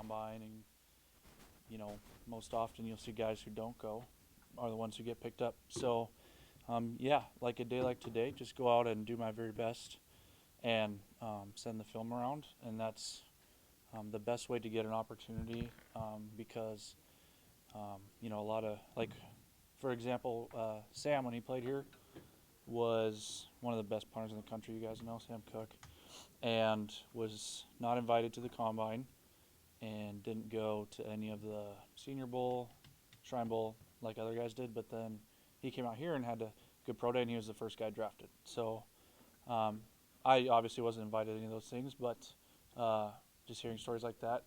combine, and most often you'll see guys who don't go are the ones who get picked up. So yeah, like a day like today, just go out and do my very best and send the film around, and that's the best way to get an opportunity because a lot of, like, for example, Sam, when he played here, was one of the best punters in the country. You guys know Sam Cook, and was not invited to the combine and didn't go to any of the Senior Bowl, Shrine Bowl like other guys did. But then he came out here and had a good pro day, and he was the first guy drafted. So I obviously wasn't invited to any of those things, but just hearing stories like that,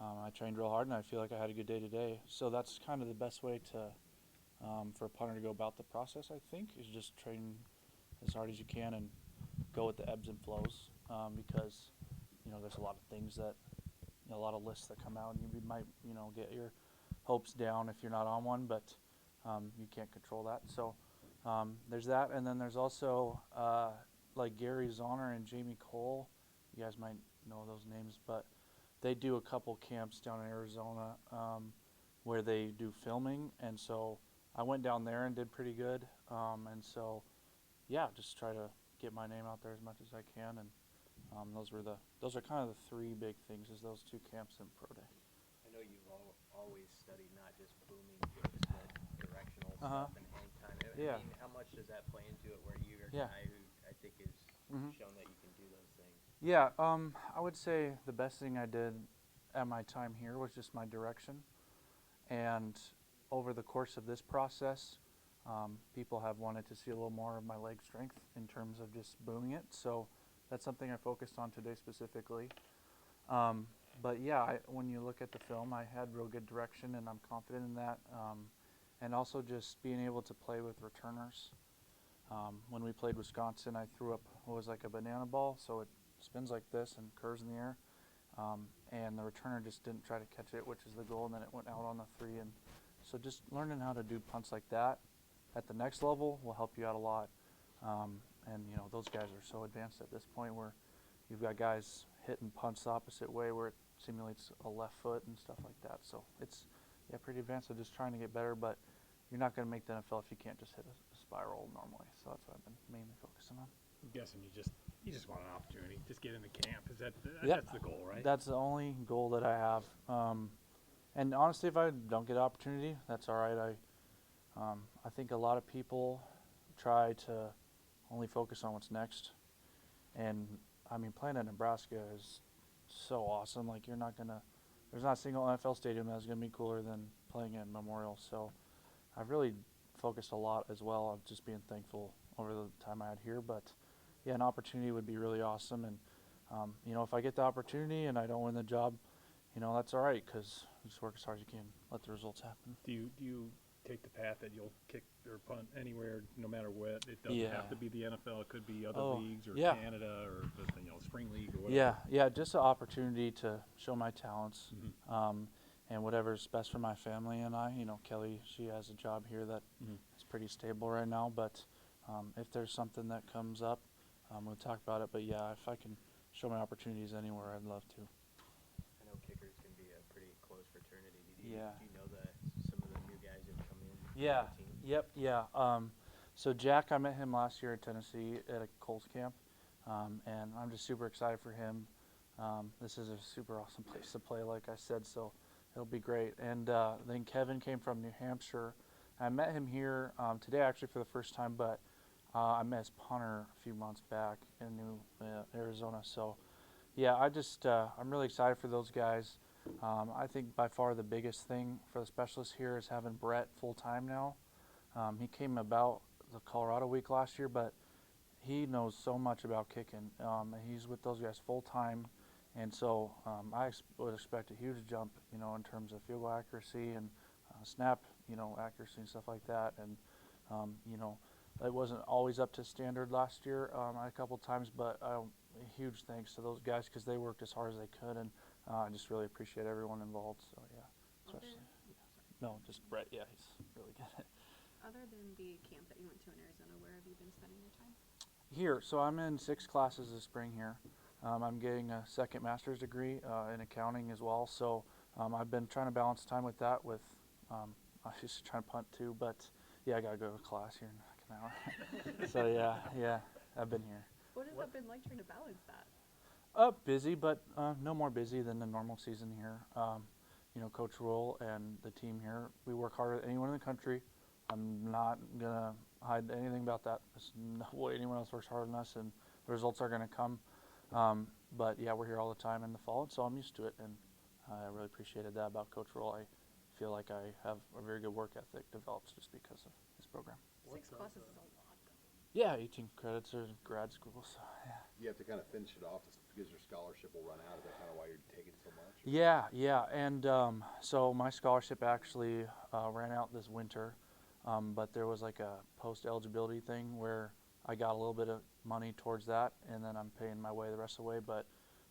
I trained real hard, and I feel like I had a good day today. So that's kind of the best way to for a punter to go about the process, I think, is just train as hard as you can and go with the ebbs and flows because there's a lot of things that a lot of lists that come out, and you might get your hopes down if you're not on one, but you can't control that. So there's that, and then there's also like Gary Zahner and Jamie Cole. You guys might know those names, but they do a couple camps down in Arizona where they do filming, and so I went down there and did pretty good. And so yeah, just try to get my name out there as much as I can, and those are kind of the three big things, is those two camps and pro day. I know you've always studied not just booming, but the directional stuff and hang time. Yeah. I mean, how much does that play into it, where you're a Yeah. guy who I think has shown that you can do those things? Yeah, I would say the best thing I did at my time here was just my direction. And over the course of this process, people have wanted to see a little more of my leg strength in terms of just booming it. So that's something I focused on today specifically. But yeah, when you look at the film, I had real good direction, and I'm confident in that. And also just being able to play with returners. When we played Wisconsin, I threw up what was like a banana ball, so it spins like this and curves in the air. And the returner just didn't try to catch it, which is the goal, and then it went out on the 3. And so just learning how to do punts like that at the next level will help you out a lot. And those guys are so advanced at this point where you've got guys hitting punts the opposite way where it simulates a left foot and stuff like that. So it's pretty advanced. So just trying to get better, but you're not going to make the NFL if you can't just hit a spiral normally. So that's what I've been mainly focusing on. I'm guessing you just want an opportunity, just get into camp. Is that's the goal, right? That's the only goal that I have. And honestly, if I don't get an opportunity, that's all right. I think a lot of people try to only focus on what's next. And I mean, playing at Nebraska is so awesome. Like, there's not a single NFL stadium that's going to be cooler than playing at Memorial. So I've really focused a lot as well on just being thankful over the time I had here. But yeah, an opportunity would be really awesome. And if I get the opportunity and I don't win the job, that's all right, because you just work as hard as you can, let the results happen. Do you take the path that you'll kick or punt anywhere, no matter what? It doesn't have to be the NFL. It could be other leagues or Canada or the spring league or whatever. Yeah, just an opportunity to show my talents and whatever's best for my family and I. Kelly, she has a job here that is pretty stable right now, but if there's something that comes up, we'll talk about it. But yeah, if I can show my opportunities anywhere, I'd love to. I know kickers can be a pretty close fraternity. Do you know some of the new guys who've come in? Yeah. To the team? Yep. Yeah. So Jack, I met him last year in Tennessee at a Colts camp, and I'm just super excited for him. This is a super awesome place to play, like I said, so it'll be great. And then Kevin came from New Hampshire. I met him here today, actually, for the first time, but I met his punter a few months back in Arizona. So yeah, I'm really excited for those guys. I think by far the biggest thing for the specialists here is having Brett full time now. He came about the Colorado week last year, but he knows so much about kicking. He's with those guys full time, and so I would expect a huge jump, in terms of field goal accuracy and snap, accuracy and stuff like that. And it wasn't always up to standard last year a couple times, but huge thanks to those guys because they worked as hard as they could, and I just really appreciate everyone involved. So yeah, especially. No, just Brett. Yeah, he's really good. Other than the camp that you went to in Arizona, where have you been spending your time? Here, so I'm in 6 classes this spring here. I'm getting a second master's degree in accounting as well. So I've been trying to balance time with that. I was just trying to punt too, but yeah, I gotta go to class here in like an hour. So yeah, I've been here. What has that been like trying to balance that? Busy, but no more busy than the normal season here. Coach Rule and the team here, we work harder than anyone in the country. I'm not gonna hide anything about that. There's no way anyone else works harder than us, and the results are gonna come. But yeah, we're here all the time in the fall, so I'm used to it, and I really appreciated that about Coach Rule. I feel like I have a very good work ethic developed just because of his program. 6 classes is a lot, though. Yeah, 18 credits are grad school, so yeah. You have to kind of finish it off because your scholarship will run out. Is that kind of why you're taking so much? Yeah, and so my scholarship actually ran out this winter, but there was like a post-eligibility thing where I got a little bit of money towards that, and then I'm paying my way the rest of the way, but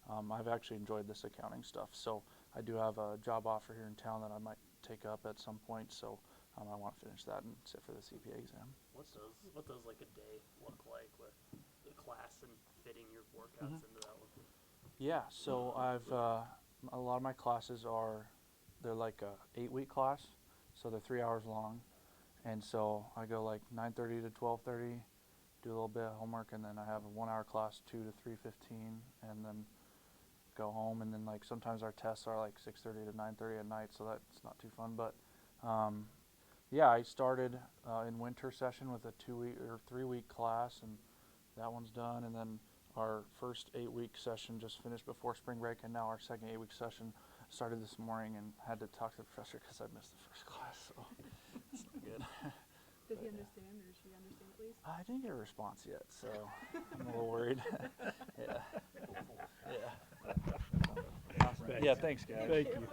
I've actually enjoyed this accounting stuff, so I do have a job offer here in town that I might take up at some point, so I want to finish that and sit for the CPA exam. What does like a day look like with the class and fitting your workouts into that one? Yeah, so I've a lot of my classes they're like a 8-week class, so they're 3 hours long, and so I go like 9:30 to 12:30, do a little bit of homework, and then I have a 1-hour class 2 to 3:15, and then go home, and then like sometimes our tests are like 6:30 to 9:30 at night, so that's not too fun, but yeah, I started in winter session with a 2-week or 3-week class, and that one's done, and then our first 8-week session just finished before spring break, and now our second 8-week session started this morning, and had to talk to the professor because I missed the first class, so it's not good. Did he understand, or she understand at least? I didn't get a response yet, so I'm a little worried. Yeah. Thanks. Yeah, thanks, guys. Thank you.